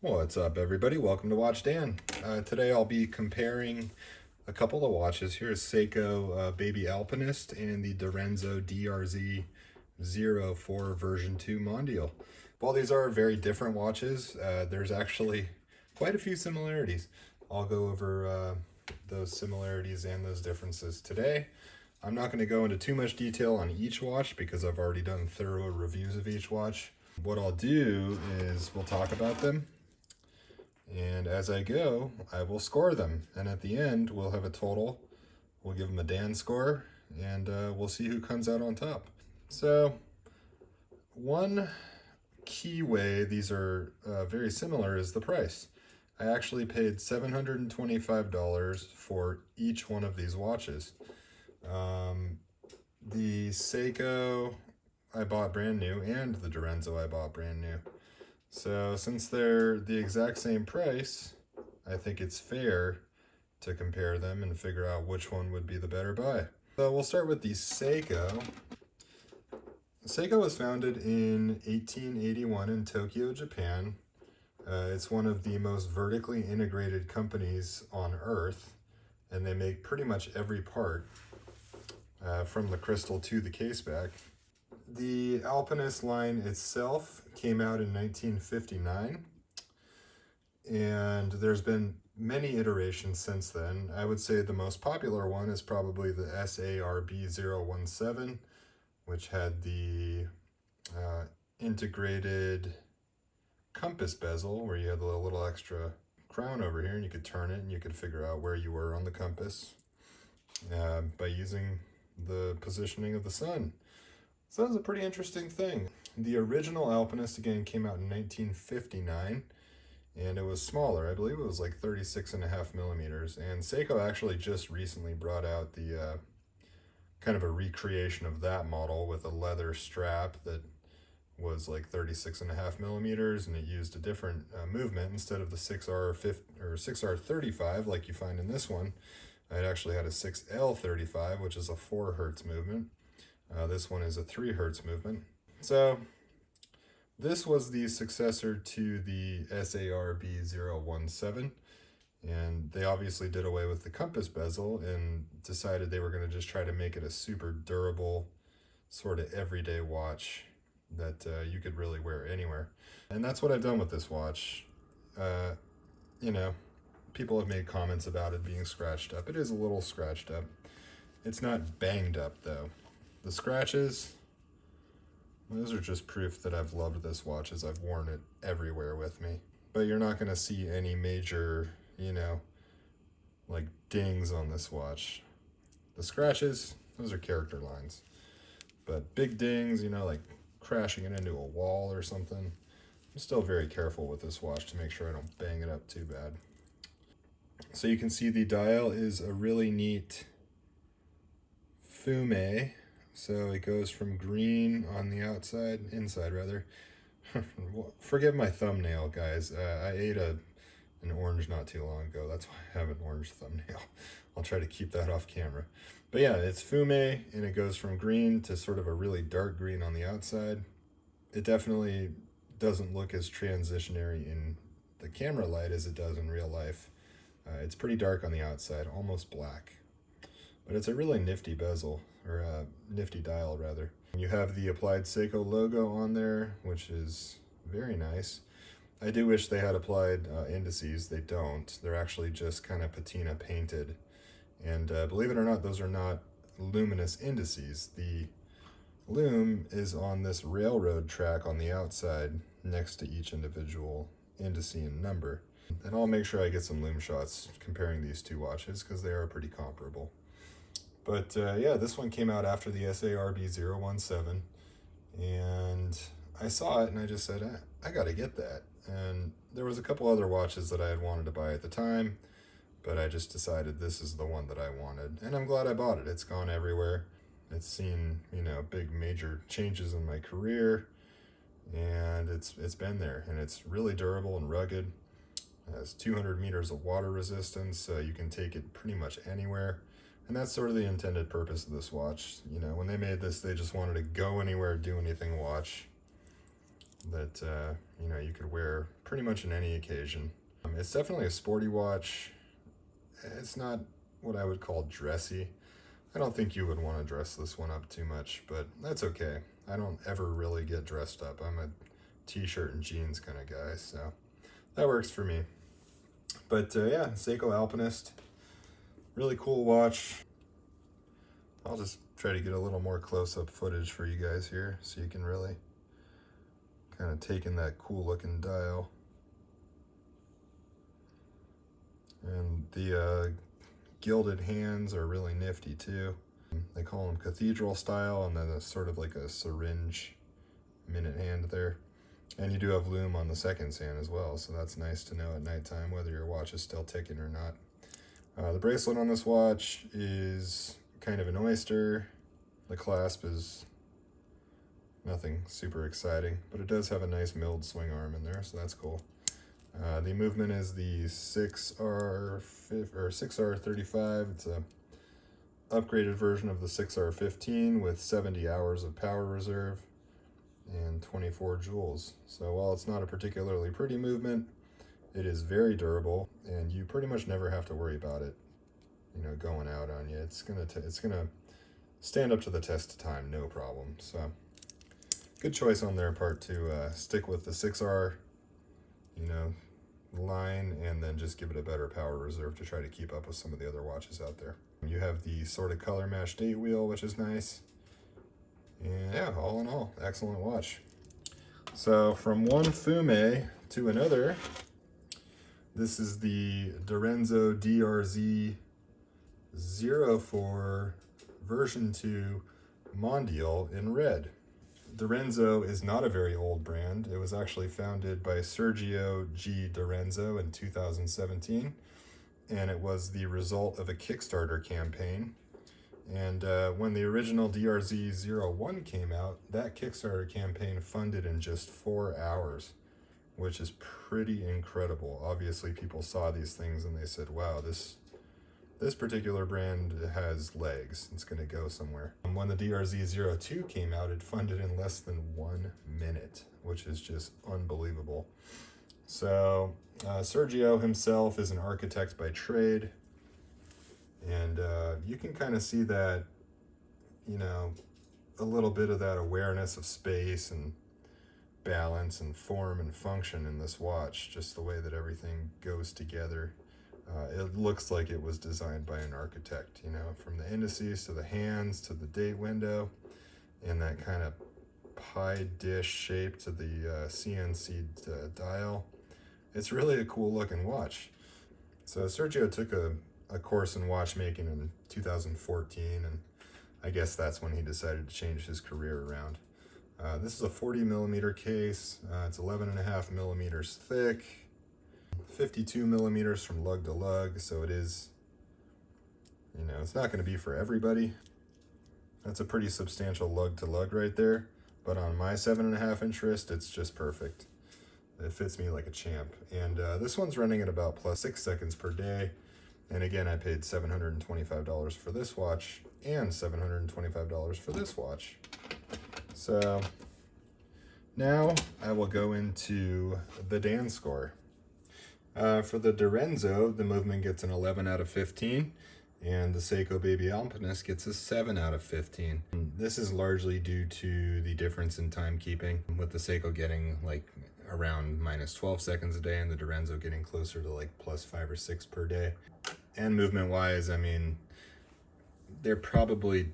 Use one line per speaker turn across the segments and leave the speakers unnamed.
What's up, everybody? Welcome to Watch Dan. Today I'll be comparing a couple of watches. Here's Seiko Baby Alpinist and the Direnzo DRZ 04 version 2 Mondial. While these are very different watches, there's actually quite a few similarities. I'll go over those similarities and those differences today. I'm not going to go into too much detail on each watch because I've already done thorough reviews of each watch. What I'll do is we'll talk about them, and as I go, I will score them. And at the end, we'll have a total. We'll give them a Dan score, and we'll see who comes out on top. So, one key way these are very similar is the price. I actually paid $725 for each one of these watches. The Seiko I bought brand new, and the Direnzo I bought brand new. So since they're the exact same price, I think it's fair to compare them and figure out which one would be the better buy. So we'll start with the Seiko. Seiko was founded in 1881 in Tokyo, Japan. It's one of the most vertically integrated companies on Earth, and they make pretty much every part from the crystal to the case back. The Alpinist line itself came out in 1959, and there's been many iterations since then. I would say the most popular one is probably the SARB017, which had the integrated compass bezel where you had the little extra crown over here and you could turn it and you could figure out where you were on the compass by using the positioning of the sun. So that was a pretty interesting thing. The original Alpinist, again, came out in 1959, and it was smaller. I believe it was like 36.5 millimeters. And Seiko actually just recently brought out the kind of a recreation of that model with a leather strap that was like 36.5 millimeters, and it used a different movement. Instead of the 6R35 like you find in this one, it actually had a 6L35, which is a 4 hertz movement. This one is a 3 hertz movement. So this was the successor to the SARB017, and they obviously did away with the compass bezel and decided they were going to just try to make it a super durable sort of everyday watch that you could really wear anywhere. And that's what I've done with this watch. You know, people have made comments about it being scratched up. It is a little scratched up. It's not banged up though. The scratches, those are just proof that I've loved this watch as I've worn it everywhere with me. But you're not going to see any major, like dings on this watch. The scratches, those are character lines. But big dings, like crashing it into a wall or something, I'm still very careful with this watch to make sure I don't bang it up too bad. So you can see the dial is a really neat Fumé. So it goes from green on the inside rather. Forgive my thumbnail, guys. I ate an orange not too long ago. That's why I have an orange thumbnail. I'll try to keep that off camera. But yeah, it's Fumé, and it goes from green to sort of a really dark green on the outside. It definitely doesn't look as transitionary in the camera light as it does in real life. It's pretty dark on the outside, almost black. But it's a really nifty bezel, or a nifty dial rather. You have the applied Seiko logo on there, which is very nice. I do wish they had applied indices. They don't. They're actually just kind of patina painted. And believe it or not, those are not luminous indices. The lume is on this railroad track on the outside next to each individual indice and number. And I'll make sure I get some lume shots comparing these two watches because they are pretty comparable. But yeah, this one came out after the SARB017, and I saw it and I just said, I gotta get that. And there was a couple other watches that I had wanted to buy at the time, but I just decided this is the one that I wanted. And I'm glad I bought it. It's gone everywhere. It's seen, big major changes in my career, and it's been there. And it's really durable and rugged. It has 200 meters of water resistance, so you can take it pretty much anywhere. And that's sort of the intended purpose of this watch. When they made this, they just wanted to go anywhere, do anything watch. that you know, you could wear pretty much in any occasion. It's definitely a sporty watch. It's not what I would call dressy. I don't think you would want to dress this one up too much, but that's okay. I don't ever really get dressed up. I'm a t-shirt and jeans kind of guy, so that works for me. But yeah, Seiko Alpinist, really cool watch. I'll just try to get a little more close-up footage for you guys here so you can really kind of take in that cool looking dial. And the gilded hands are really nifty too. They call them cathedral style, and then it's sort of like a syringe minute hand there. And you do have lume on the second hand as well, so that's nice to know at nighttime whether your watch is still ticking or not. The bracelet on this watch is kind of an oyster. The clasp is nothing super exciting, but it does have a nice milled swing arm in there, so that's cool. The movement is the 6R35. It's a upgraded version of the 6R15 with 70 hours of power reserve and 24 joules. So while it's not a particularly pretty movement, it is very durable, and you pretty much never have to worry about it, you know, going out on you. It's gonna stand up to the test of time, no problem. So good choice on their part to stick with the 6R, you know, line, and then just give it a better power reserve to try to keep up with some of the other watches out there. You have the sort of color match date wheel, which is nice. And yeah, all in all, excellent watch. So from one Fumé to another, this is the Direnzo DRZ 04 version 2 Mondial in red. Direnzo is not a very old brand. It was actually founded by Sergio G. Direnzo in 2017, and it was the result of a Kickstarter campaign. And when the original DRZ 01 came out, that Kickstarter campaign funded in just 4 hours, which is pretty incredible. Obviously, people saw these things and they said, wow, this particular brand has legs. It's going to go somewhere. When the DRZ 02 came out, it funded in less than 1 minute, which is just unbelievable. So Sergio himself is an architect by trade, and you can kind of see that, you know, a little bit of that awareness of space and balance and form and function in this watch, just the way that everything goes together. It looks like it was designed by an architect, you know, from the indices to the hands to the date window, and that kind of pie dish shape to the CNC dial. It's really a cool looking watch. So Sergio took a course in watchmaking in 2014, and I guess that's when he decided to change his career around. This is a 40 millimeter case. It's 11.5 millimeters thick, 52 millimeters from lug to lug, so it is, you know, it's not going to be for everybody. That's a pretty substantial lug to lug right there, but on my 7.5 inch wrist, it's just perfect. It fits me like a champ. And this one's running at about plus 6 seconds per day. And again, I paid $725 for this watch and $725 for this watch. So now I will go into the Dan score. For the Direnzo, the movement gets an 11 out of 15, and the Seiko Baby Alpinist gets a 7 out of 15. This is largely due to the difference in timekeeping, with the Seiko getting like around minus 12 seconds a day and the Direnzo getting closer to like plus 5 or 6 per day. And movement wise, I mean, they're probably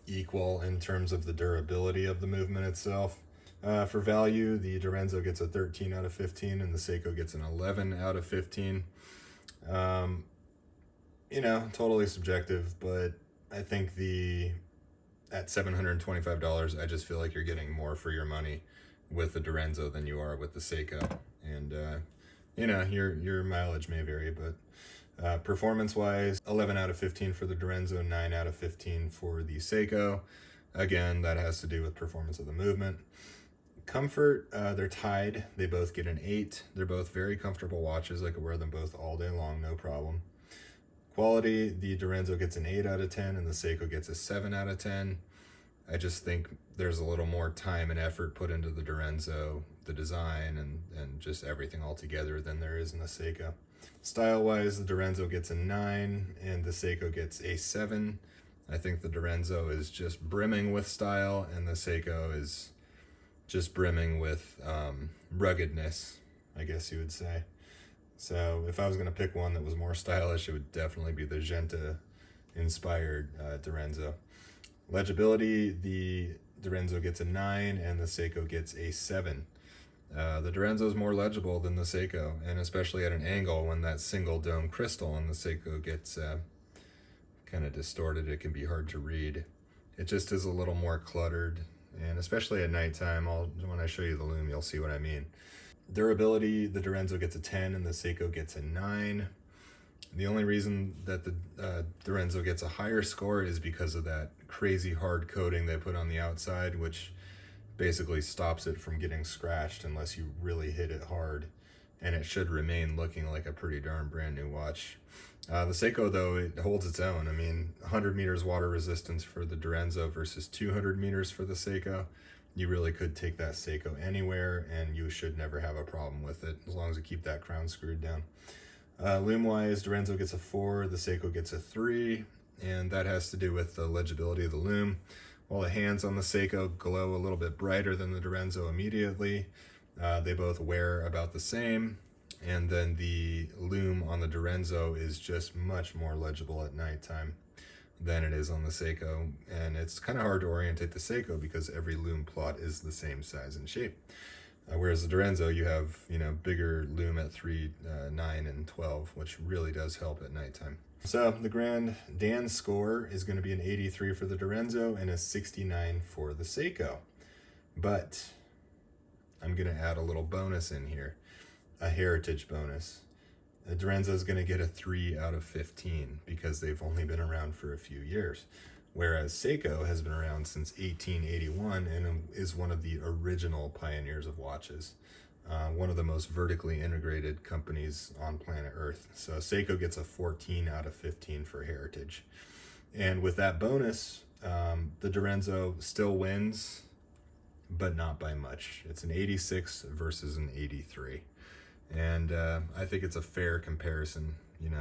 equal in terms of the durability of the movement itself. For value, the Direnzo gets a 13 out of 15 and the Seiko gets an 11 out of 15. You know, totally subjective, but I think at $725, I just feel like you're getting more for your money with the Direnzo than you are with the Seiko. And, you know, your mileage may vary, but performance-wise, 11 out of 15 for the Direnzo, 9 out of 15 for the Seiko. Again, that has to do with performance of the movement. Comfort, they're tied. They both get an 8. They're both very comfortable watches. I could wear them both all day long, no problem. Quality, the Direnzo gets an 8 out of 10 and the Seiko gets a 7 out of 10. I just think there's a little more time and effort put into the Direnzo, the design, and just everything all together than there is in the Seiko. Style-wise, the Direnzo gets a 9 and the Seiko gets a 7. I think the Direnzo is just brimming with style and the Seiko is just brimming with ruggedness, I guess you would say. So if I was going to pick one that was more stylish, it would definitely be the Genta-inspired Direnzo. Legibility, the Direnzo gets a 9 and the Seiko gets a 7. The Direnzo is more legible than the Seiko, and especially at an angle when that single dome crystal on the Seiko gets kind of distorted, it can be hard to read. It just is a little more cluttered, and especially at nighttime, when I show you the lume, you'll see what I mean. Durability, the Direnzo gets a 10 and the Seiko gets a 9. The only reason that the Direnzo gets a higher score is because of that crazy hard coating they put on the outside, which basically stops it from getting scratched unless you really hit it hard, and it should remain looking like a pretty darn brand new watch. The Seiko, though, it holds its own. I mean, 100 meters water resistance for the Direnzo versus 200 meters for the Seiko. You really could take that Seiko anywhere and you should never have a problem with it as long as you keep that crown screwed down. Lume-wise, Direnzo gets a 4, the Seiko gets a 3, and that has to do with the legibility of the lume. While the hands on the Seiko glow a little bit brighter than the Direnzo immediately, they both wear about the same, and then the lume on the Direnzo is just much more legible at nighttime than it is on the Seiko, and it's kind of hard to orientate the Seiko because every lume plot is the same size and shape. Whereas the Direnzo, you have, bigger lume at 3, 9, and 12, which really does help at nighttime. So the grand Dan score is going to be an 83 for the Direnzo and a 69 for the Seiko. But I'm going to add a little bonus in here, a heritage bonus. The Direnzo is going to get a 3 out of 15 because they've only been around for a few years. Whereas Seiko has been around since 1881 and is one of the original pioneers of watches. One of the most vertically integrated companies on planet Earth. So Seiko gets a 14 out of 15 for heritage. And with that bonus, the Direnzo still wins, but not by much. It's an 86 versus an 83. And I think it's a fair comparison.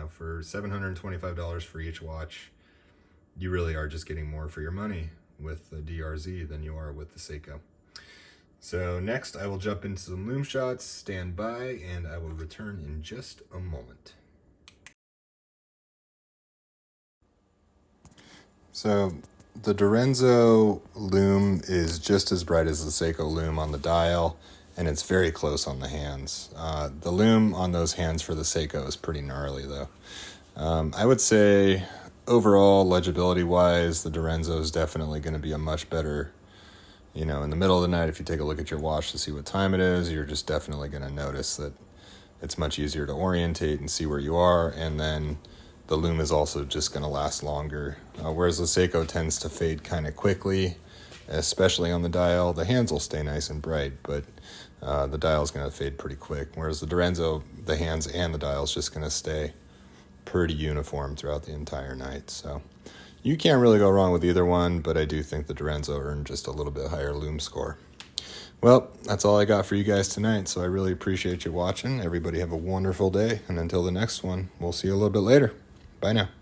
For $725 for each watch, you really are just getting more for your money with the DRZ than you are with the Seiko. So next I will jump into some lume shots, stand by, and I will return in just a moment. So the Direnzo lume is just as bright as the Seiko lume on the dial, and it's very close on the hands. The lume on those hands for the Seiko is pretty gnarly though. I would say overall, legibility-wise, the Direnzo is definitely going to be a much better, in the middle of the night, if you take a look at your watch to see what time it is, you're just definitely going to notice that it's much easier to orientate and see where you are, and then the lume is also just going to last longer. Whereas the Seiko tends to fade kind of quickly, especially on the dial. The hands will stay nice and bright, but the dial is going to fade pretty quick. Whereas the Direnzo, the hands and the dial is just going to stay pretty uniform throughout the entire night. So you can't really go wrong with either one, but I do think the Direnzo earned just a little bit higher lume score. Well, that's all I got for you guys tonight, so I really appreciate you watching. Everybody have a wonderful day, and until the next one, we'll see you a little bit later. Bye now.